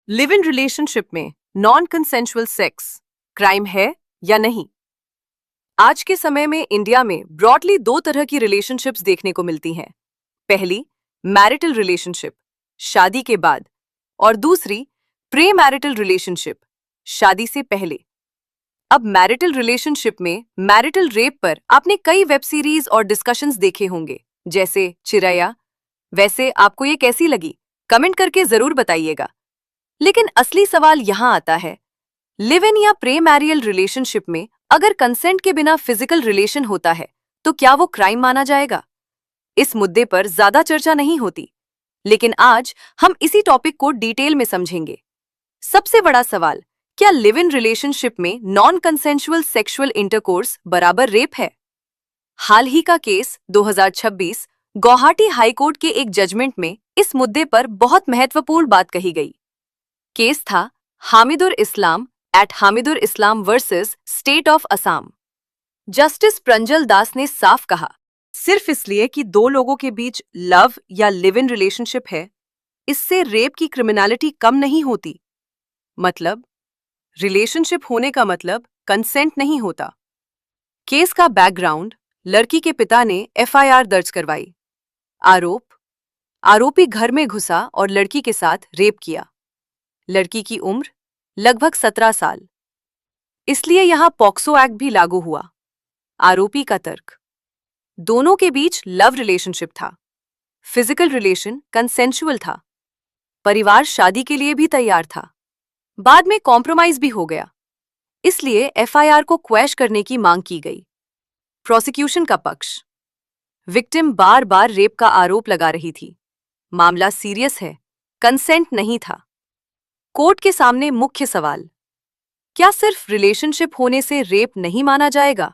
Live in relationship में non consensual sex crime है या नहीं? आज के समय में इंडिया में ब्रॉडली दो तरह की रिलेशनशिप्स देखने को मिलती हैं। पहली, मैरिटल रिलेशनशिप, शादी के बाद, और दूसरी, प्री मैरिटल रिलेशनशिप, शादी से पहले। अब मैरिटल रिलेशनशिप में मैरिटल रेप पर आपने कई वेब सीरीज और डिस्कशंस देखे होंगे, जैसे चिरैया। वैसे आपको ये कैसी लगी? कमेंट करके जरूर बताइएगा। लेकिन असली सवाल यहां आता है, लिव इन या प्री मैरियल रिलेशनशिप में अगर कंसेंट के बिना फिजिकल रिलेशन होता है तो क्या वो क्राइम माना जाएगा? इस मुद्दे पर ज्यादा चर्चा नहीं होती, लेकिन आज हम इसी टॉपिक को डिटेल में समझेंगे। सबसे बड़ा सवाल, क्या लिव इन रिलेशनशिप में नॉन कंसेंशुअल सेक्सुअल इंटरकोर्स बराबर रेप है? हाल ही का केस 2026 गुवाहाटी हाईकोर्ट के एक जजमेंट में इस मुद्दे पर बहुत महत्वपूर्ण बात कही गई। केस था Hamidur Islam at Hamidur Islam versus state of Assam. Justice Pranjal Das ने साफ कहा, सिर्फ इसलिए कि दो लोगों के बीच लव या लिव इन रिलेशनशिप है, इससे रेप की क्रिमिनलिटी कम नहीं होती। मतलब, रिलेशनशिप होने का मतलब कंसेंट नहीं होता। केस का बैकग्राउंड, लड़की के पिता ने एफआईआर दर्ज करवाई। आरोपी घर में घुसा और लड़की के साथ रेप किया। लड़की की उम्र लगभग 17 साल, इसलिए यहां पॉक्सो एक्ट भी लागू हुआ। आरोपी का तर्क, दोनों के बीच लव रिलेशनशिप था, फिजिकल रिलेशन कंसेंशुअल था, परिवार शादी के लिए भी तैयार था। बाद में कॉम्प्रोमाइज भी हो गया, इसलिए एफआईआर को क्वैश करने की मांग की गई। प्रोसिक्यूशन का पक्ष, विक्टिम बार बार रेप का आरोप लगा रही थी, मामला सीरियस है, कंसेंट नहीं था। कोर्ट के सामने मुख्य सवाल, क्या सिर्फ रिलेशनशिप होने से रेप नहीं माना जाएगा?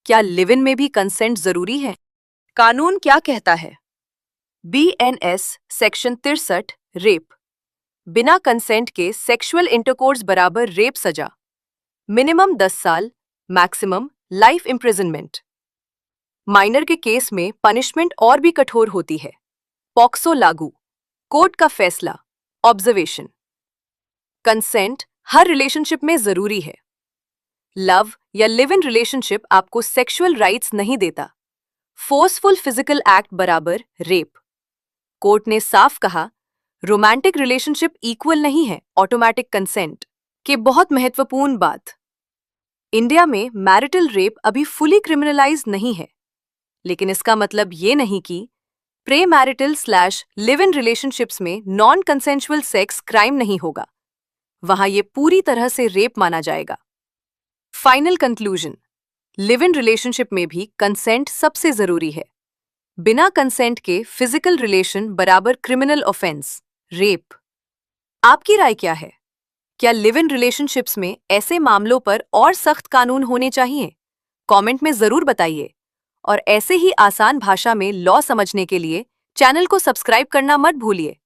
क्या लिव इन में भी कंसेंट जरूरी है? कानून क्या कहता है? बीएनएस सेक्शन 63, रेप, बिना कंसेंट के सेक्सुअल इंटरकोर्स बराबर रेप सजा, मिनिमम 10 साल, मैक्सिमम लाइफ इम्प्रिजनमेंट। माइनर के केस में पनिशमेंट और भी कठोर होती है। पॉक्सो लागू, कोर्ट का फैसला, ऑब्जर्वेशन, कंसेंट हर रिलेशनशिप में जरूरी है। लव या लिव इन रिलेशनशिप आपको सेक्सुअल राइट्स नहीं देता। फोर्सफुल फिजिकल एक्ट बराबर रेप। कोर्ट ने साफ कहा, रोमांटिक रिलेशनशिप इक्वल नहीं है ऑटोमेटिक कंसेंट के। बहुत महत्वपूर्ण बात, इंडिया में मैरिटल रेप अभी फुली क्रिमिनलाइज नहीं है, लेकिन इसका मतलब ये नहीं कि pre marital / live in relationships में नॉन कंसेंशुअल सेक्स क्राइम नहीं होगा। वहां ये पूरी तरह से रेप माना जाएगा। Final conclusion, live in relationship में भी कंसेंट सबसे जरूरी है। बिना कंसेंट के फिजिकल रिलेशन बराबर क्रिमिनल ऑफेंस, रेप। आपकी राय क्या है? क्या लिव इन रिलेशनशिप्स में ऐसे मामलों पर और सख्त कानून होने चाहिए? कमेंट में जरूर बताइए। और ऐसे ही आसान भाषा में लॉ समझने के लिए चैनल को सब्सक्राइब करना मत भूलिए।